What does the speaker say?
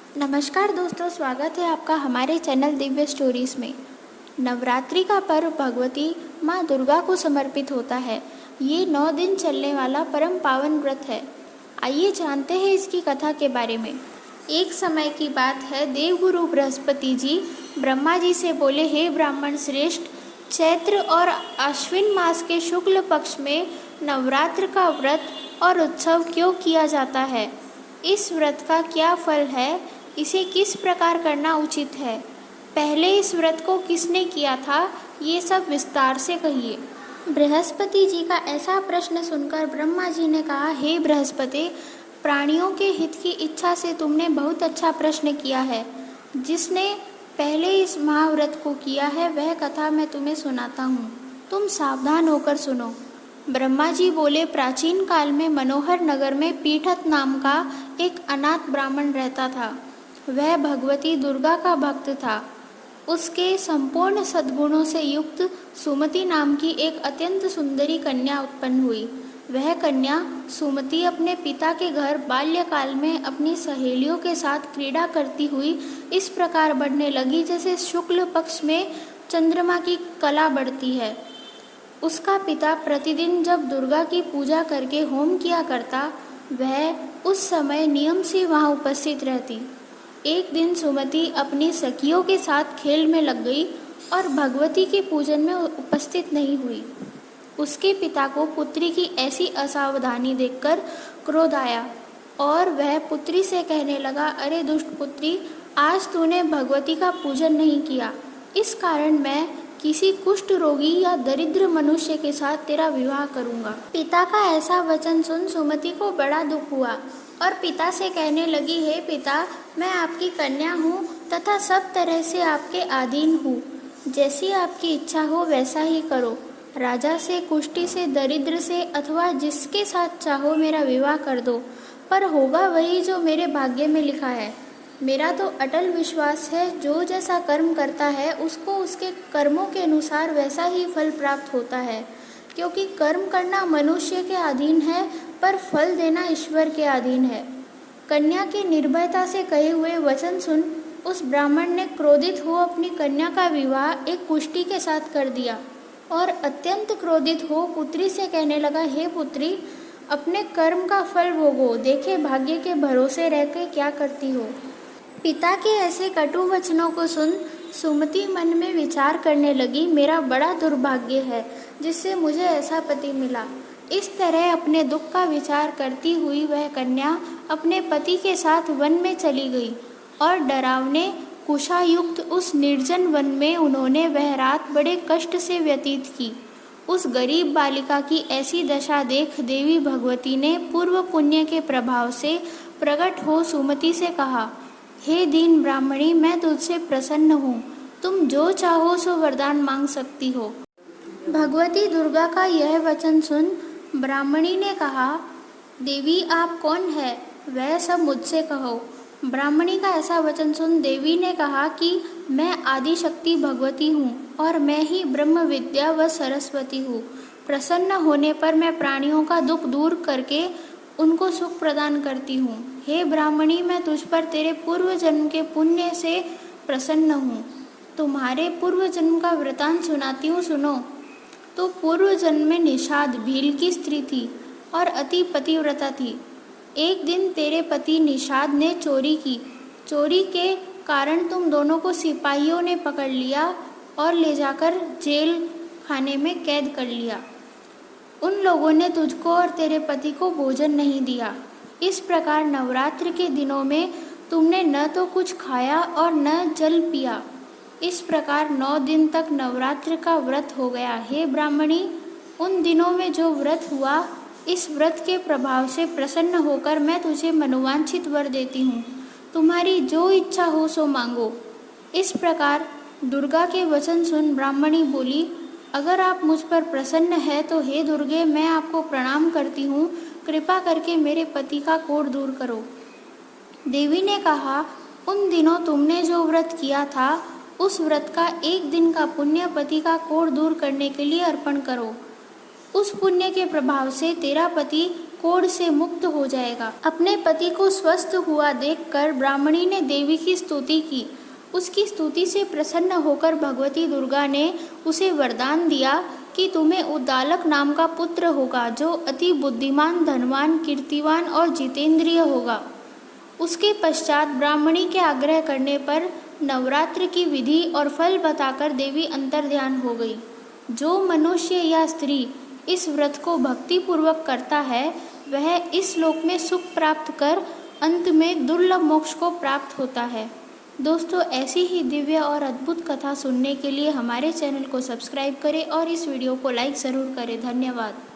नमस्कार दोस्तों, स्वागत है आपका हमारे चैनल दिव्य स्टोरीज में। नवरात्रि का पर्व भगवती माँ दुर्गा को समर्पित होता है। ये 9 दिन चलने वाला परम पावन व्रत है। आइए जानते हैं इसकी कथा के बारे में। एक समय की बात है, देवगुरु बृहस्पति जी ब्रह्मा जी से बोले, हे ब्राह्मण श्रेष्ठ, चैत्र और आश्विन मास के शुक्ल पक्ष में नवरात्र का व्रत और उत्सव क्यों किया जाता है? इस व्रत का क्या फल है? इसे किस प्रकार करना उचित है? पहले इस व्रत को किसने किया था? ये सब विस्तार से कहिए। बृहस्पति जी का ऐसा प्रश्न सुनकर ब्रह्मा जी ने कहा, हे बृहस्पति, प्राणियों के हित की इच्छा से तुमने बहुत अच्छा प्रश्न किया है। जिसने पहले इस महाव्रत को किया है वह कथा मैं तुम्हें सुनाता हूँ। तुम सावधान होकर सुनो। ब्रह्मा जी बोले, प्राचीन काल में मनोहर नगर में पीठत नाम का एक अनाथ ब्राह्मण रहता था। वह भगवती दुर्गा का भक्त था। उसके संपूर्ण सद्गुणों से युक्त सुमति नाम की एक अत्यंत सुंदरी कन्या उत्पन्न हुई। वह कन्या सुमति अपने पिता के घर बाल्यकाल में अपनी सहेलियों के साथ क्रीड़ा करती हुई इस प्रकार बढ़ने लगी जैसे शुक्ल पक्ष में चंद्रमा की कला बढ़ती है। उसका पिता प्रतिदिन जब दुर्गा की पूजा करके होम किया करता, वह उस समय नियम से वहाँ उपस्थित रहती। एक दिन सुमति अपनी सखियों के साथ खेल में लग गई और भगवती के पूजन में उपस्थित नहीं हुई। उसके पिता को पुत्री की ऐसी असावधानी देखकर क्रोध आया और वह पुत्री से कहने लगा, अरे दुष्ट पुत्री, आज तूने भगवती का पूजन नहीं किया, इस कारण मैं किसी कुष्ठ रोगी या दरिद्र मनुष्य के साथ तेरा विवाह करूंगा। पिता का ऐसा वचन सुन सुमति को बड़ा दुख हुआ और पिता से कहने लगी, हे पिता, मैं आपकी कन्या हूँ तथा सब तरह से आपके अधीन हूँ। जैसी आपकी इच्छा हो वैसा ही करो। राजा से, कुष्ठी से, दरिद्र से अथवा जिसके साथ चाहो मेरा विवाह कर दो, पर होगा वही जो मेरे भाग्य में लिखा है। मेरा तो अटल विश्वास है, जो जैसा कर्म करता है उसको उसके कर्मों के अनुसार वैसा ही फल प्राप्त होता है। क्योंकि कर्म करना मनुष्य के अधीन है, पर फल देना ईश्वर के अधीन है। कन्या की निर्भयता से कहे हुए वचन सुन उस ब्राह्मण ने क्रोधित हो अपनी कन्या का विवाह एक कुष्ठी के साथ कर दिया और अत्यंत क्रोधित हो पुत्री से कहने लगा, हे पुत्री, अपने कर्म का फल भोगो, देखे भाग्य के भरोसे रह के क्या करती हो। पिता के ऐसे कटु वचनों को सुन सुमति मन में विचार करने लगी, मेरा बड़ा दुर्भाग्य है जिससे मुझे ऐसा पति मिला। इस तरह अपने दुख का विचार करती हुई वह कन्या अपने पति के साथ वन में चली गई और डरावने कुशायुक्त उस निर्जन वन में उन्होंने वह रात बड़े कष्ट से व्यतीत की। उस गरीब बालिका की ऐसी दशा देख देवी भगवती ने पूर्व पुण्य के प्रभाव से प्रकट हो सुमति से कहा, हे दीन ब्राह्मणी, मैं तुझसे प्रसन्न हूँ, तुम जो चाहो सो वरदान मांग सकती हो। भगवती दुर्गा का यह वचन सुन ब्राह्मणी ने कहा, देवी आप कौन है, वह सब मुझसे कहो। ब्राह्मणी का ऐसा वचन सुन देवी ने कहा कि मैं आदिशक्ति भगवती हूँ और मैं ही ब्रह्म विद्या व सरस्वती हूँ। प्रसन्न होने पर मैं प्राणियों का दुख दूर करके उनको सुख प्रदान करती हूँ। हे ब्राह्मणी, मैं तुझ पर तेरे पूर्व जन्म के पुण्य से प्रसन्न हूँ। तुम्हारे पूर्व जन्म का वृतांत सुनाती हूँ, सुनो। तो पूर्व जन्म में निषाद भील की स्त्री थी और अति पतिव्रता थी। एक दिन तेरे पति निषाद ने चोरी की। चोरी के कारण तुम दोनों को सिपाहियों ने पकड़ लिया और ले जाकर जेल खाने में कैद कर लिया। उन लोगों ने तुझको और तेरे पति को भोजन नहीं दिया। इस प्रकार नवरात्र के दिनों में तुमने न तो कुछ खाया और न जल पिया। इस प्रकार 9 दिन तक नवरात्र का व्रत हो गया। हे ब्राह्मणी, उन दिनों में जो व्रत हुआ, इस व्रत के प्रभाव से प्रसन्न होकर मैं तुझे मनोवांछित वर देती हूँ। तुम्हारी जो इच्छा हो सो मांगो। इस प्रकार दुर्गा के वचन सुन ब्राह्मणी बोली, अगर आप मुझ पर प्रसन्न है तो हे दुर्गे, मैं आपको प्रणाम करती हूँ, कृपा करके मेरे पति का कोढ़ दूर करो। देवी ने कहा, उन दिनों तुमने जो व्रत किया था उस व्रत का एक दिन का पुण्य पति का कोढ़ दूर करने के लिए अर्पण करो। उस पुण्य के प्रभाव से तेरा पति कोढ़ से मुक्त हो जाएगा। अपने पति को स्वस्थ हुआ देखकर ब्राह्मणी ने देवी की स्तुति की। उसकी स्तुति से प्रसन्न होकर भगवती दुर्गा ने उसे वरदान दिया कि तुम्हें उद्दालक नाम का पुत्र होगा, जो अति बुद्धिमान, धनवान, कीर्तिवान और जितेंद्रिय होगा। उसके पश्चात ब्राह्मणी के आग्रह करने पर नवरात्र की विधि और फल बताकर देवी अंतर्ध्यान हो गई। जो मनुष्य या स्त्री इस व्रत को भक्तिपूर्वक करता है, वह इस लोक में सुख प्राप्त कर अंत में दुर्लभ मोक्ष को प्राप्त होता है। दोस्तों, ऐसी ही दिव्य और अद्भुत कथा सुनने के लिए हमारे चैनल को सब्सक्राइब करें और इस वीडियो को लाइक ज़रूर करें। धन्यवाद।